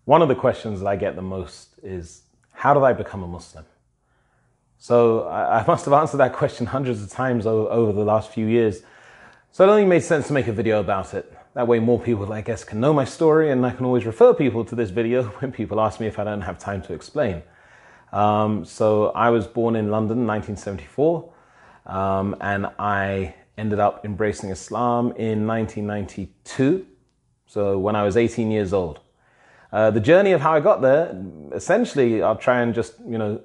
One of the questions that I get the most is, how did I become a Muslim? So I must have answered that question hundreds of times over the last few years. So it only made sense to make a video about it. That way more people, I guess, can know my story, and I can always refer people to this video when people ask me if I don't have time to explain. So I was born in London in 1974, and I ended up embracing Islam in 1992, so when I was 18 years old. The journey of how I got there, essentially, I'll try and just,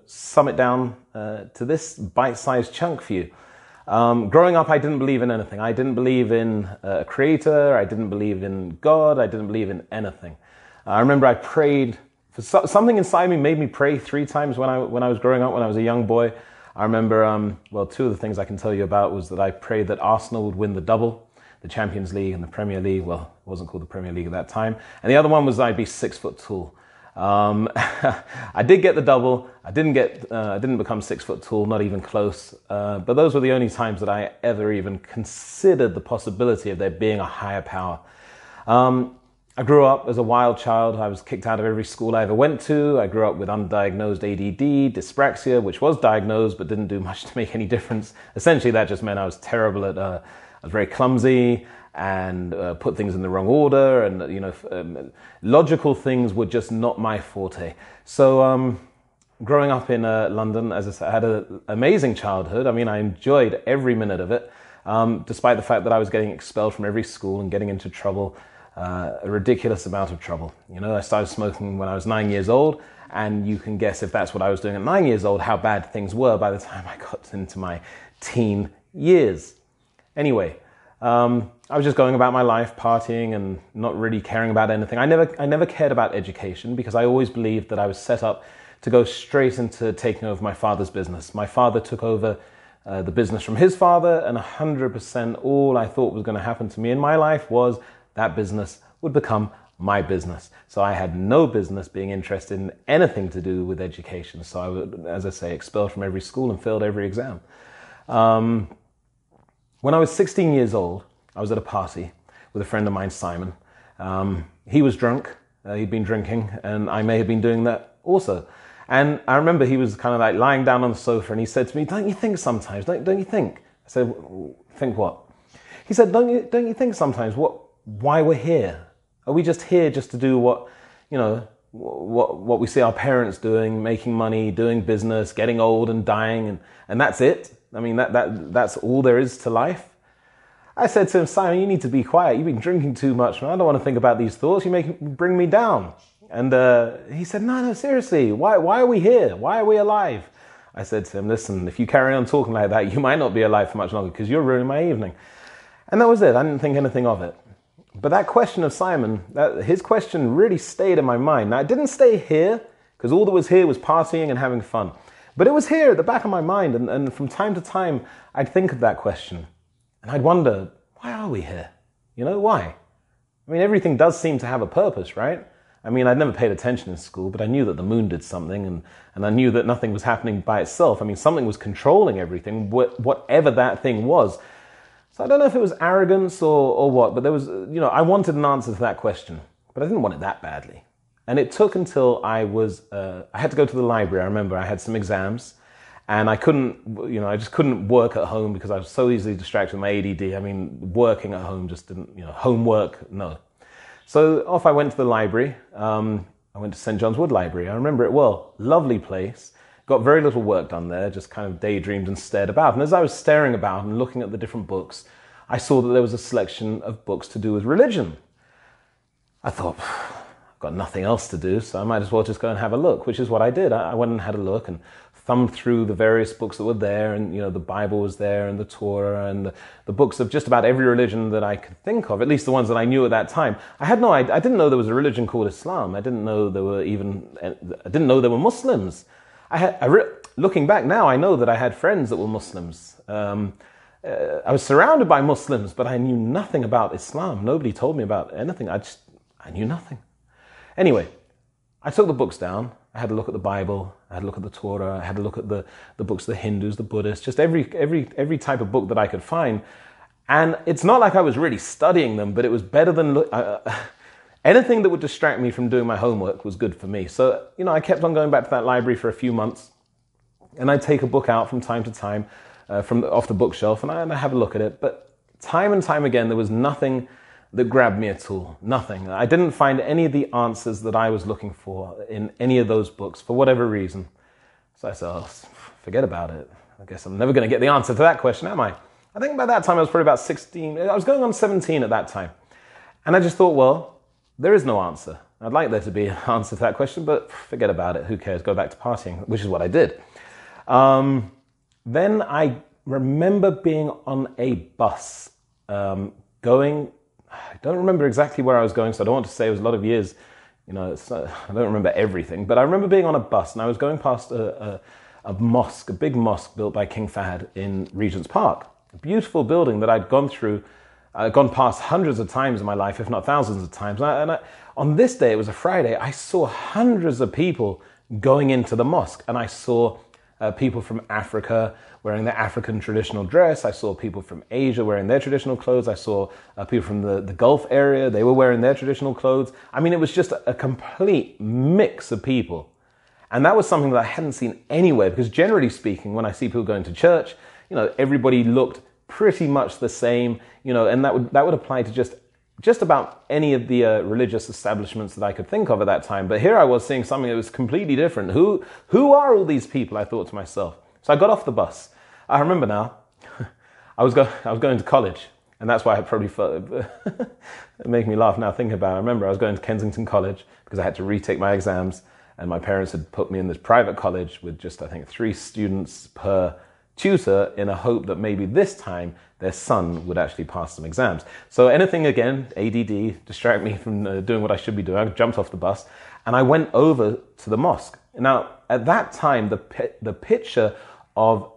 sum it down to this bite-sized chunk for you. Growing up, I didn't believe in anything. I didn't believe in a creator. I didn't believe in God. I didn't believe in anything. I remember I prayed, something inside me made me pray 3 times when I was growing up, when I was a young boy. I remember, 2 of the things I can tell you about was that I prayed that Arsenal would win the double, the Champions League and the Premier League. Well, it wasn't called the Premier League at that time. And the other one was I'd be 6 foot tall. I did get the double. I didn't become 6 foot tall, not even close. But those were the only times that I ever even considered the possibility of there being a higher power. I grew up as a wild child. I was kicked out of every school I ever went to. I grew up with undiagnosed ADD, dyspraxia, which was diagnosed but didn't do much to make any difference. Essentially, that just meant I was terrible at, I was very clumsy and put things in the wrong order, and logical things were just not my forte. So growing up in London, as I said, I had an amazing childhood. I mean, I enjoyed every minute of it, despite the fact that I was getting expelled from every school and getting into trouble. A ridiculous amount of trouble. I started smoking when I was 9 years old, and you can guess if that's what I was doing at 9 years old, how bad things were by the time I got into my teen years. Anyway, I was just going about my life, partying and not really caring about anything. I never cared about education because I always believed that I was set up to go straight into taking over my father's business. My father took over the business from his father, and 100% all I thought was going to happen to me in my life was that business would become my business. So I had no business being interested in anything to do with education. So I was, as I say, expelled from every school and failed every exam. When I was 16 years old, I was at a party with a friend of mine, Simon. He was drunk. He'd been drinking, and I may have been doing that also. And I remember he was kind of like lying down on the sofa, and he said to me, "Don't you think sometimes? Don't you think?" I said, "Think what?" He said, "Don't you think sometimes why we're here? Are we just here just to do what we see our parents doing, making money, doing business, getting old and dying, and that's it? I mean, that's all there is to life?" I said to him, "Simon, you need to be quiet. You've been drinking too much, man. I don't want to think about these thoughts. You bring me down." And he said, no, seriously, why are we here? Why are we alive?" I said to him, "Listen, if you carry on talking like that, you might not be alive for much longer because you're ruining my evening." And that was it. I didn't think anything of it. But that question of Simon, his question really stayed in my mind. Now, it didn't stay here, because all that was here was partying and having fun. But it was here at the back of my mind, and from time to time, I'd think of that question. And I'd wonder, why are we here? Why? I mean, everything does seem to have a purpose, right? I mean, I'd never paid attention in school, but I knew that the moon did something, and I knew that nothing was happening by itself. I mean, something was controlling everything, whatever that thing was. So I don't know if it was arrogance or what, but there was, I wanted an answer to that question, but I didn't want it that badly. And it took until I had to go to the library. I remember I had some exams, and I just couldn't work at home because I was so easily distracted with my ADD. I mean, working at home just didn't, homework, no. So off I went to the library. I went to St. John's Wood Library. I remember it well. Lovely place. Got very little work done there, just kind of daydreamed and stared about. And as I was staring about and looking at the different books, I saw that there was a selection of books to do with religion. I thought, I've got nothing else to do, so I might as well just go and have a look, which is what I did. I went and had a look and thumbed through the various books that were there, and the Bible was there, and the Torah, and the books of just about every religion that I could think of, at least the ones that I knew at that time. I didn't know there was a religion called Islam. I didn't know there were Muslims. Looking back now, I know that I had friends that were Muslims. I was surrounded by Muslims, but I knew nothing about Islam. Nobody told me about anything. I knew nothing. Anyway, I took the books down. I had a look at the Bible. I had a look at the Torah. I had a look at the books of the Hindus, the Buddhists, just every type of book that I could find. And it's not like I was really studying them, but it was better than... anything that would distract me from doing my homework was good for me. So, I kept on going back to that library for a few months, and I'd take a book out from time to time from off the bookshelf, and I'd have a look at it. But time and time again, there was nothing that grabbed me at all. Nothing. I didn't find any of the answers that I was looking for in any of those books for whatever reason. So I said, forget about it. I guess I'm never going to get the answer to that question, am I? I think by that time I was probably about 16. I was going on 17 at that time. And I just thought, well, there is no answer. I'd like there to be an answer to that question, but forget about it. Who cares? Go back to partying, which is what I did. Then I remember being on a bus going. I don't remember exactly where I was going, so I don't want to say it was a lot of years. I don't remember everything, but I remember being on a bus and I was going past a mosque, a big mosque built by King Fahd in Regent's Park. A beautiful building that I'd gone past hundreds of times in my life, if not thousands of times. On this day, it was a Friday, I saw hundreds of people going into the mosque, and I saw people from Africa wearing their African traditional dress. I saw people from Asia wearing their traditional clothes. I saw people from the Gulf area. They were wearing their traditional clothes. I mean, it was just a complete mix of people. And that was something that I hadn't seen anywhere, because generally speaking, when I see people going to church, everybody looked pretty much the same, and that would apply to just about any of the religious establishments that I could think of at that time. But here I was seeing something that was completely different. Who are all these people? I thought to myself. So I got off the bus. I remember now, I was going to college, and that's why I probably felt it made me laugh now thinking about it. I remember I was going to Kensington College because I had to retake my exams, and my parents had put me in this private college with just, I think, 3 students per tutor in a hope that maybe this time their son would actually pass some exams. So anything, again, ADD, distract me from doing what I should be doing. I jumped off the bus and I went over to the mosque. Now, at that time, the picture of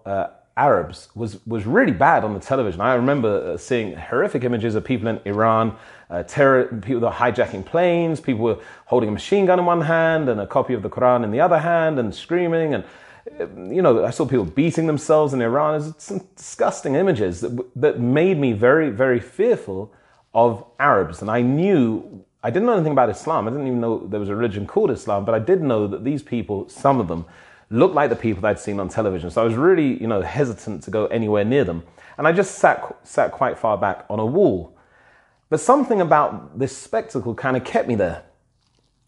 Arabs was really bad on the television. I remember seeing horrific images of people in Iran, people that were hijacking planes, people were holding a machine gun in one hand and a copy of the Quran in the other hand and screaming, and I saw people beating themselves in Iran. It was some disgusting images that made me very, very fearful of Arabs. And I didn't know anything about Islam. I didn't even know there was a religion called Islam, but I did know that these people, some of them, looked like the people that I'd seen on television. So I was really, hesitant to go anywhere near them. And I just sat quite far back on a wall. But something about this spectacle kind of kept me there.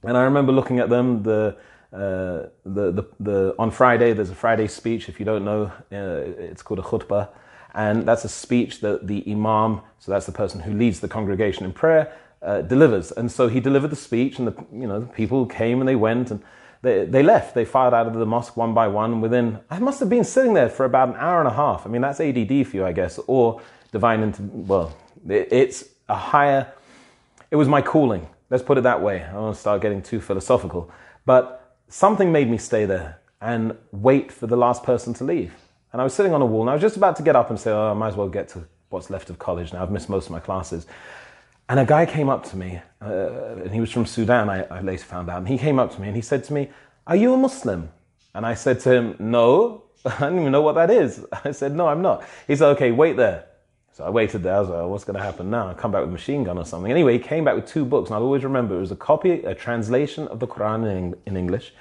And I remember looking at them, on Friday, there's a Friday speech. If you don't know, it's called a khutbah. And that's a speech that the imam, so that's the person who leads the congregation in prayer, delivers. And so he delivered the speech, and the people came and they went, and they left. They filed out of the mosque one by one. And I must have been sitting there for about an hour and a half. I mean, that's ADD for you, I guess, or it was my calling. Let's put it that way. I don't want to start getting too philosophical. But something made me stay there and wait for the last person to leave. And I was sitting on a wall, and I was just about to get up and say, I might as well get to what's left of college now. I've missed most of my classes. And a guy came up to me, and he was from Sudan, I later found out. And he came up to me and he said to me, "Are you a Muslim?" And I said to him, "No, I don't even know what that is." I said, "No, I'm not." He said, "Okay, wait there." So I waited there. I was like, what's going to happen now? I come back with a machine gun or something. Anyway, he came back with 2 books, and I'll always remember it was a translation of the Quran in English.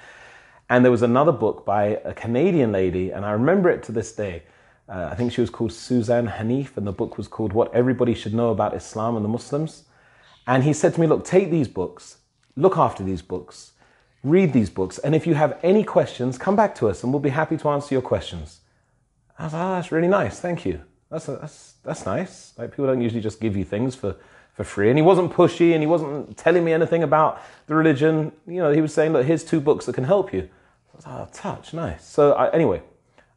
And there was another book by a Canadian lady, and I remember it to this day. I think she was called Suzanne Hanif, and the book was called What Everybody Should Know About Islam and the Muslims. And he said to me, "Look, take these books, look after these books, read these books, and if you have any questions, come back to us and we'll be happy to answer your questions." I was like, "Oh, that's really nice, thank you. That's nice." Like, people don't usually just give you things for free. And he wasn't pushy, and he wasn't telling me anything about the religion. He was saying, "Look, here's 2 books that can help you." I was like, "Oh, touch, nice." So anyway,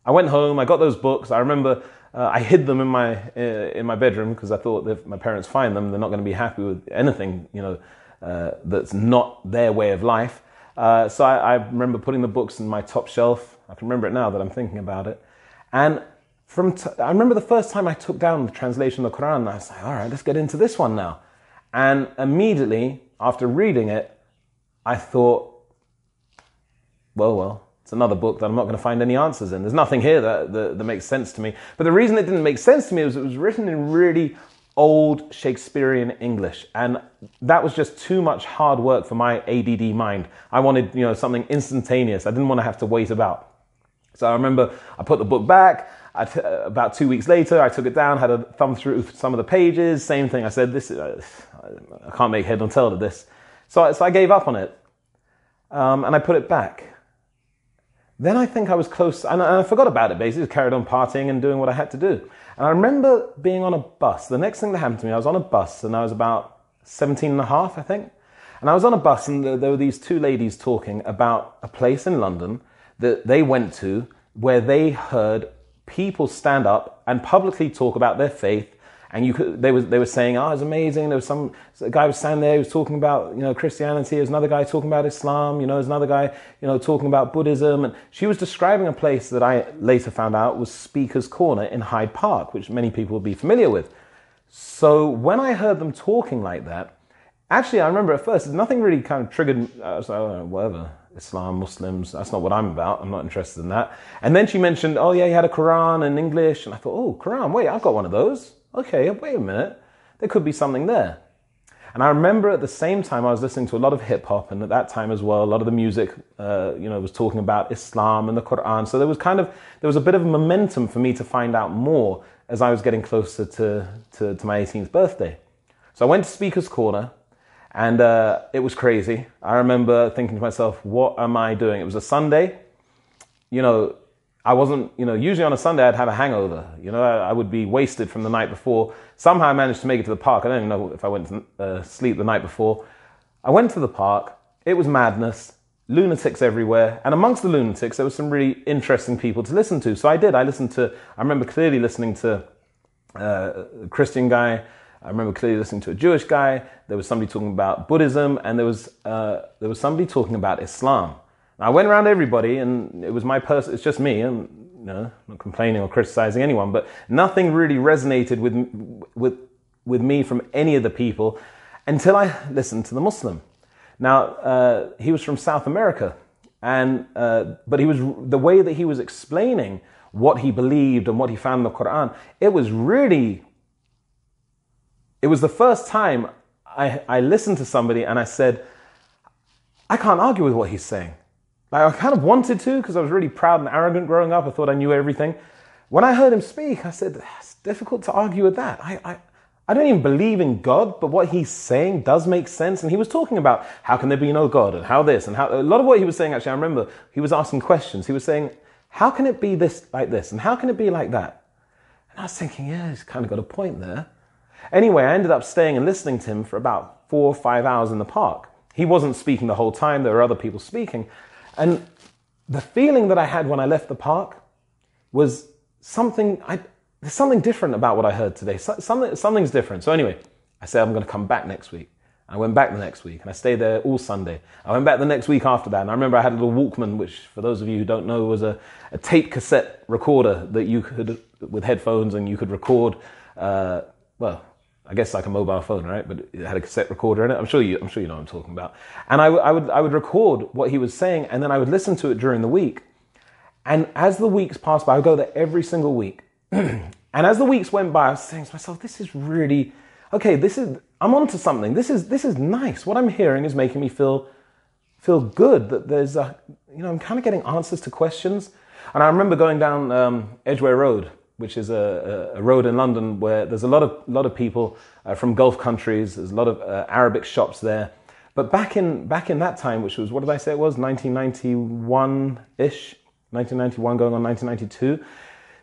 I went home, I got those books. I remember I hid them in my bedroom because I thought that if my parents find them, they're not going to be happy with anything, that's not their way of life. So I remember putting the books in my top shelf. I can remember it now that I'm thinking about it. And I remember the first time I took down the translation of the Quran, I was like, all right, let's get into this one now. And immediately after reading it, I thought, well, it's another book that I'm not going to find any answers in. There's nothing here that makes sense to me. But the reason it didn't make sense to me was it was written in really old Shakespearean English. And that was just too much hard work for my ADD mind. I wanted, something instantaneous. I didn't want to have to wait about. So I remember I put the book back. About 2 weeks later, I took it down, had a thumb through some of the pages. Same thing. I said, I can't make head or tail of this. So I gave up on it. And I put it back. Then I think I was close, and I forgot about it basically, carried on partying and doing what I had to do. And I remember being on a bus. The next thing that happened to me, I was on a bus and I was about 17 and a half, I think. And I was on a bus and there were these two ladies talking about a place in London that they went to where they heard people stand up and publicly talk about their faith. And they were saying, oh, it's amazing. There was a guy was standing there, he was talking about, Christianity. There's another guy talking about Islam. There's another guy, talking about Buddhism. And she was describing a place that I later found out was Speaker's Corner in Hyde Park, which many people will be familiar with. So when I heard them talking like that, actually, I remember at first, nothing really kind of triggered. I was like, oh, whatever, Islam, Muslims, that's not what I'm about. I'm not interested in that. And then she mentioned, oh yeah, he had a Quran in English. And I thought, oh, Quran, wait, I've got one of those. Okay, wait a minute, there could be something there. And I remember at the same time I was listening to a lot of hip hop, and at that time as well, a lot of the music, was talking about Islam and the Quran. So there was a bit of momentum for me to find out more as I was getting closer to my 18th birthday. So I went to Speaker's Corner, and it was crazy. I remember thinking to myself, what am I doing? It was a Sunday, I wasn't, usually on a Sunday I'd have a hangover. I would be wasted from the night before. Somehow I managed to make it to the park. I don't even know if I went to sleep the night before. I went to the park. It was madness, lunatics everywhere. And amongst the lunatics, there were some really interesting people to listen to. So I did. I remember clearly listening to a Christian guy. I remember clearly listening to a Jewish guy. There was somebody talking about Buddhism, and there was somebody talking about Islam. I went around everybody, and it was it's just me, and not complaining or criticizing anyone, but nothing really resonated with me from any of the people until I listened to the Muslim. Now, he was from South America, but the way that he was explaining what he believed and what he found in the Quran, it was the first time I listened to somebody and I said, I can't argue with what he's saying. I kind of wanted to, because I was really proud and arrogant growing up. I thought I knew everything. When I heard him speak, I said, it's difficult to argue with that. I don't even believe in God, but what he's saying does make sense. And he was talking about how can there be no God, and how this, and how a lot of what he was saying, actually, I remember he was asking questions. He was saying, how can it be this like this? And how can it be like that? And I was thinking, yeah, he's kind of got a point there. Anyway, I ended up staying and listening to him for about 4 or 5 hours in the park. He wasn't speaking the whole time. There were other people speaking. And the feeling that I had when I left the park was there's something different about what I heard today. Something's different. So anyway, I said, I'm going to come back next week. I went back the next week, and I stayed there all Sunday. I went back the next week after that, and I remember I had a little Walkman, which, for those of you who don't know, was a tape cassette recorder that you could, with headphones, and you could record, I guess like a mobile phone, right? But it had a cassette recorder in it. I'm sure you know what I'm talking about. And I would record what he was saying, and then I would listen to it during the week. And as the weeks passed by, I would go there every single week. And as the weeks went by, I was saying to myself, this is really, okay, I'm onto something. This is nice. What I'm hearing is making me feel good, that there's I'm kind of getting answers to questions. And I remember going down Edgware Road, which is a road in London where there's a lot of people from Gulf countries. There's a lot of Arabic shops there. But back in that time, which was, what did I say it was, 1991-ish, 1991 going on 1992,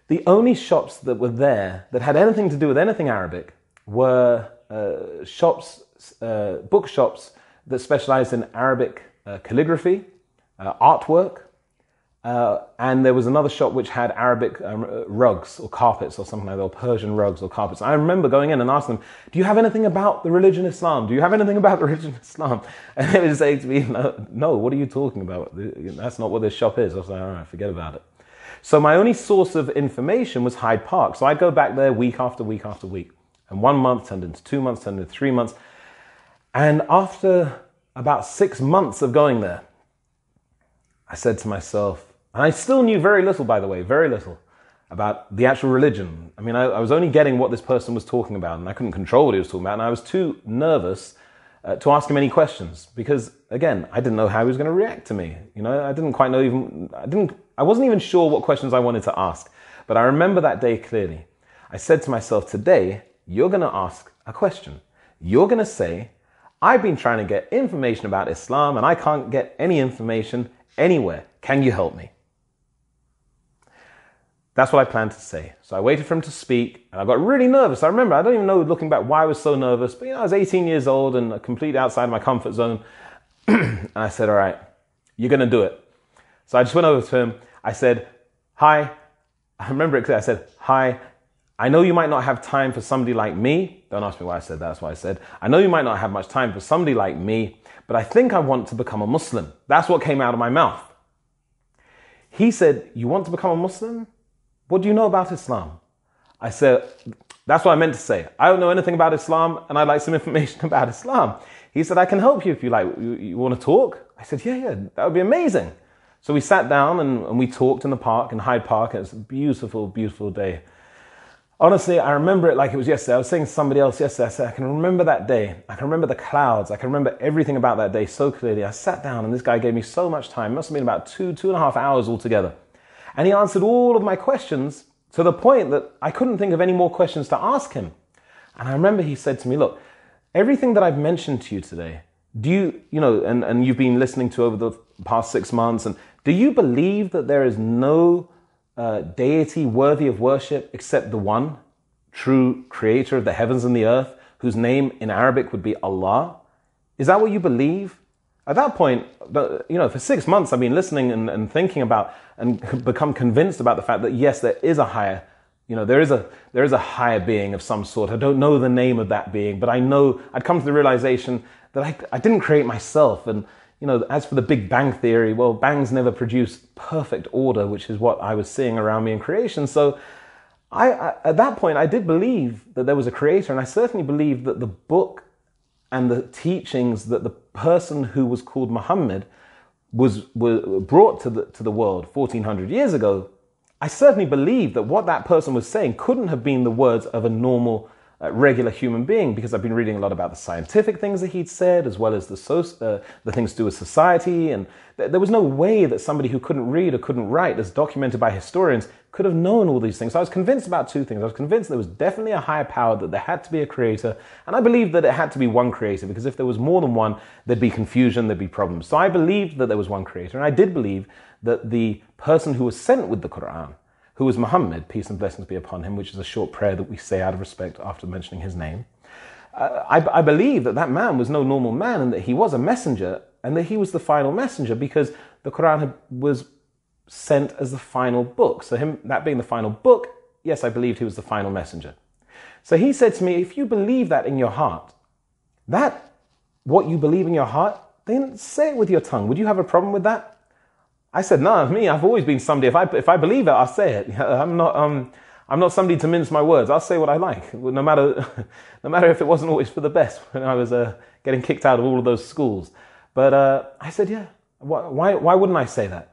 the only shops that were there that had anything to do with anything Arabic were bookshops that specialized in Arabic calligraphy, artwork, and there was another shop which had Arabic rugs or carpets or something like that, or Persian rugs or carpets. I remember going in and asking them, do you have anything about the religion Islam? Do you have anything about the religion Islam? And they would say to me, no, what are you talking about? That's not what this shop is. I was like, all right, forget about it. So my only source of information was Hyde Park. So I'd go back there week after week after week. And 1 month turned into 2 months, turned into 3 months. And after about 6 months of going there, I said to myself, and I still knew very little, by the way, very little. about the actual religion. I mean, I was only getting what this person was talking about, and I couldn't control what he was talking about, and I was too nervous to ask him any questions because, again, I didn't know how he was going to react to me. You know, I didn't quite know I wasn't even sure what questions I wanted to ask. But I remember that day clearly. I said to myself, today, you're going to ask a question. You're going to say, I've been trying to get information about Islam and I can't get any information anywhere. Can you help me? That's what I planned to say. So I waited for him to speak and I got really nervous. I remember, I don't even know looking back why I was so nervous, but I was 18 years old and completely outside my comfort zone. And I said, all right, you're going to do it. So I just went over to him. I said, hi. I remember it clearly. I said, hi. I know you might not have time for somebody like me. Don't ask me why I said that. That's what I said. I know you might not have much time for somebody like me, but I think I want to become a Muslim. That's what came out of my mouth. He said, you want to become a Muslim? What do you know about Islam? I said, that's what I meant to say. I don't know anything about Islam and I'd like some information about Islam. He said, I can help you if you like. You want to talk? I said, yeah, that would be amazing. So we sat down and we talked in the park, in Hyde Park. It was a beautiful, beautiful day. Honestly, I remember it like it was yesterday. I was saying to somebody else yesterday, I said, I can remember that day. I can remember the clouds. I can remember everything about that day so clearly. I sat down and this guy gave me so much time. It must have been about 2.5 hours altogether. And he answered all of my questions to the point that I couldn't think of any more questions to ask him. And I remember he said to me, look, everything that I've mentioned to you today, do you know, and you've been listening to over the past 6 months, and do you believe that there is no deity worthy of worship except the one true creator of the heavens and the earth, whose name in Arabic would be Allah? Is that what you believe? At that point, for 6 months, I've been listening and thinking about and become convinced about the fact that yes, there is a higher, there is a higher being of some sort. I don't know the name of that being, but I know I'd come to the realization that I didn't create myself. And, as for the Big Bang theory, well, bangs never produce perfect order, which is what I was seeing around me in creation. So I at that point, I did believe that there was a creator. And I certainly believed that the book and the teachings that the person who was called Muhammad was brought to the world 1400 years ago, I certainly believe that what that person was saying couldn't have been the words of a normal, regular human being, because I've been reading a lot about the scientific things that he'd said, as well as the things to do with society. And there was no way that somebody who couldn't read or couldn't write, as documented by historians, could have known all these things. So I was convinced about two things. I was convinced there was definitely a higher power, that there had to be a creator. And I believed that it had to be one creator, because if there was more than one, there'd be confusion, there'd be problems. So I believed that there was one creator. And I did believe that the person who was sent with the Quran, who was Muhammad, peace and blessings be upon him, which is a short prayer that we say out of respect after mentioning his name. I believe that man was no normal man, and that he was a messenger, and that he was the final messenger, because the Quran was sent as the final book. So him, that being the final book, yes, I believed he was the final messenger. So he said to me, if you believe that in your heart, that what you believe in your heart, then say it with your tongue. Would you have a problem with that? I said, no, me, I've always been somebody, if I believe it, I'll say it. I'm not somebody to mince my words. I'll say what I like, no matter if it wasn't always for the best when I was getting kicked out of all of those schools. But I said, yeah, why wouldn't I say that?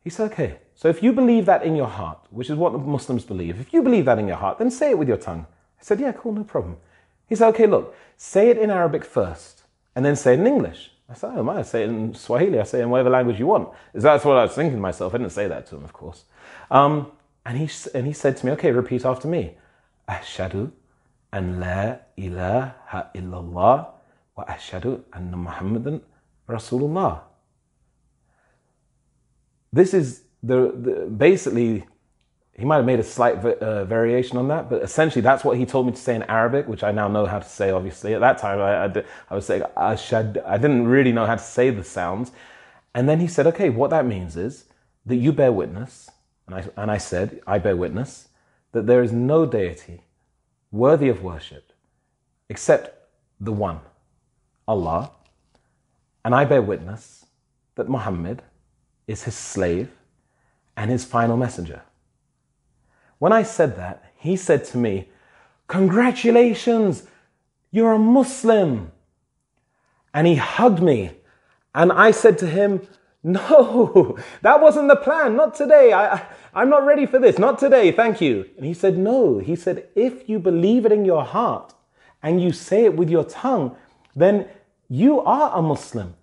He said, okay, so if you believe that in your heart, which is what the Muslims believe, if you believe that in your heart, then say it with your tongue. I said, yeah, cool, no problem. He said, okay, look, say it in Arabic first, and then say it in English. I said, oh, I say it in Swahili. I say it in whatever language you want. That's what I was thinking to myself. I didn't say that to him, of course. And he said to me, okay, repeat after me. Ashhadu an la ilaha illallah wa ashhadu anna Muhammadan Rasulullah. This is basically, he might have made a slight variation on that, but essentially that's what he told me to say in Arabic, which I now know how to say, obviously. At that time, I was saying, Ashad. I didn't really know how to say the sounds. And then he said, okay, what that means is that you bear witness, and I said, I bear witness, that there is no deity worthy of worship except the one, Allah. And I bear witness that Muhammad is his slave and his final messenger. When I said that, he said to me, congratulations, you're a Muslim. And he hugged me. And I said to him, no, that wasn't the plan. Not today. I'm not ready for this. Not today. Thank you. And he said, no. He said, if you believe it in your heart and you say it with your tongue, then you are a Muslim.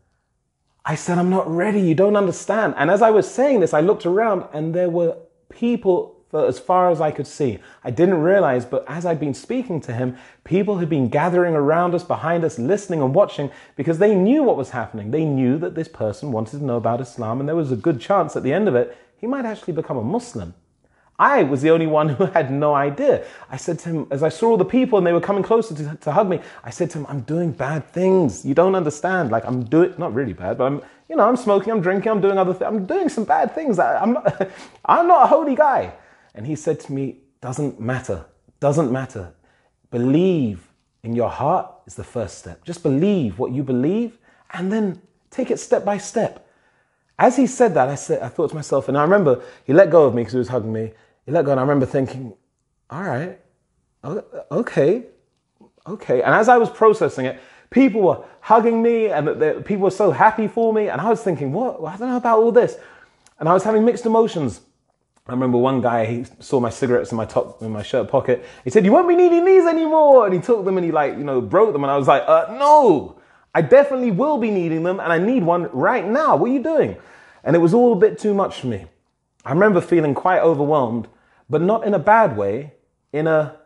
I said, I'm not ready. You don't understand. And as I was saying this, I looked around and there were people for as far as I could see. I didn't realize, but as I'd been speaking to him, people had been gathering around us, behind us, listening and watching because they knew what was happening. They knew that this person wanted to know about Islam and there was a good chance at the end of it, he might actually become a Muslim. I was the only one who had no idea. I said to him, as I saw all the people and they were coming closer to hug me, I said to him, I'm doing bad things. You don't understand. Like I'm doing, not really bad, but I'm smoking, I'm drinking, I'm doing other things. I'm doing some bad things. I'm not a holy guy. And he said to me, doesn't matter. Believe in your heart is the first step. Just believe what you believe and then take it step by step. As he said that, I thought to myself, and I remember he let go of me because he was hugging me. He let go and I remember thinking, all right, okay. And as I was processing it, people were hugging me and people were so happy for me. And I was thinking, what? I don't know about all this. And I was having mixed emotions. I remember one guy, he saw my cigarettes in my shirt pocket. He said, you won't be needing these anymore. And he took them and he broke them. And I was like, no, I definitely will be needing them. And I need one right now. What are you doing? And it was all a bit too much for me. I remember feeling quite overwhelmed, but not in a bad way, in a,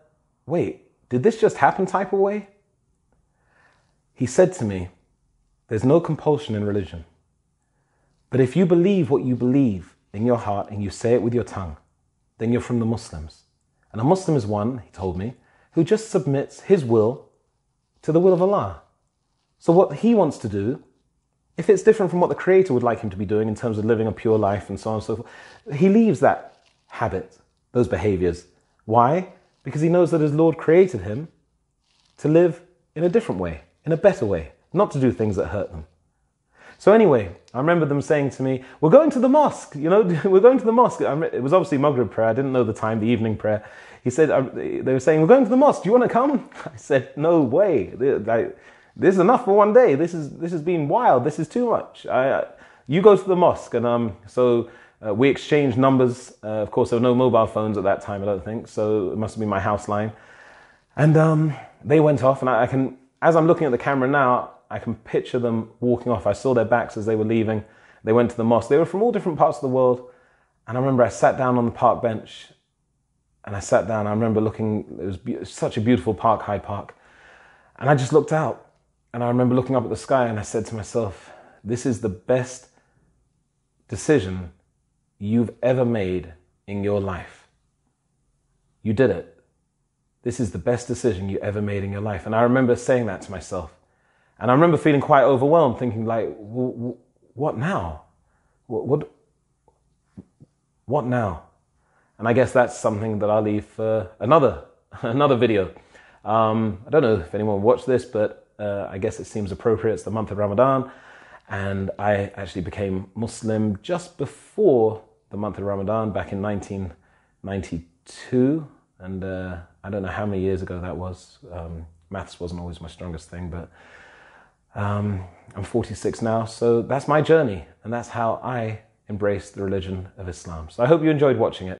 wait, did this just happen type of way? He said to me, there's no compulsion in religion. But if you believe what you believe in your heart and you say it with your tongue, then you're from the Muslims. And a Muslim is one, he told me, who just submits his will to the will of Allah. So what he wants to do, if it's different from what the Creator would like him to be doing in terms of living a pure life and so on and so forth, he leaves that habit, those behaviors. Why? Because he knows that his Lord created him to live in a different way, in a better way, not to do things that hurt them. So anyway, I remember them saying to me, we're going to the mosque, we're going to the mosque. It was obviously Maghrib prayer. I didn't know the time, the evening prayer. He said, they were saying, we're going to the mosque. Do you want to come? I said, no way. This is enough for one day. This has been wild. This is too much. You go to the mosque. And so we exchanged numbers. Of course, there were no mobile phones at that time, I don't think. So it must have been my house line. And they went off. And as I'm looking at the camera now, I can picture them walking off. I saw their backs as they were leaving. They went to the mosque. They were from all different parts of the world. And I remember I sat down on the park bench. And I sat down. I remember looking. It was such a beautiful park, Hyde Park. And I just looked out. And I remember looking up at the sky and I said to myself, this is the best decision you've ever made in your life. You did it. This is the best decision you ever made in your life. And I remember saying that to myself. And I remember feeling quite overwhelmed, thinking like, what now? What now? And I guess that's something that I'll leave for another video. I don't know if anyone watched this, but I guess it seems appropriate. It's the month of Ramadan. And I actually became Muslim just before the month of Ramadan back in 1992. And I don't know how many years ago that was. Maths wasn't always my strongest thing, but I'm 46 now. So that's my journey. And that's how I embraced the religion of Islam. So I hope you enjoyed watching it.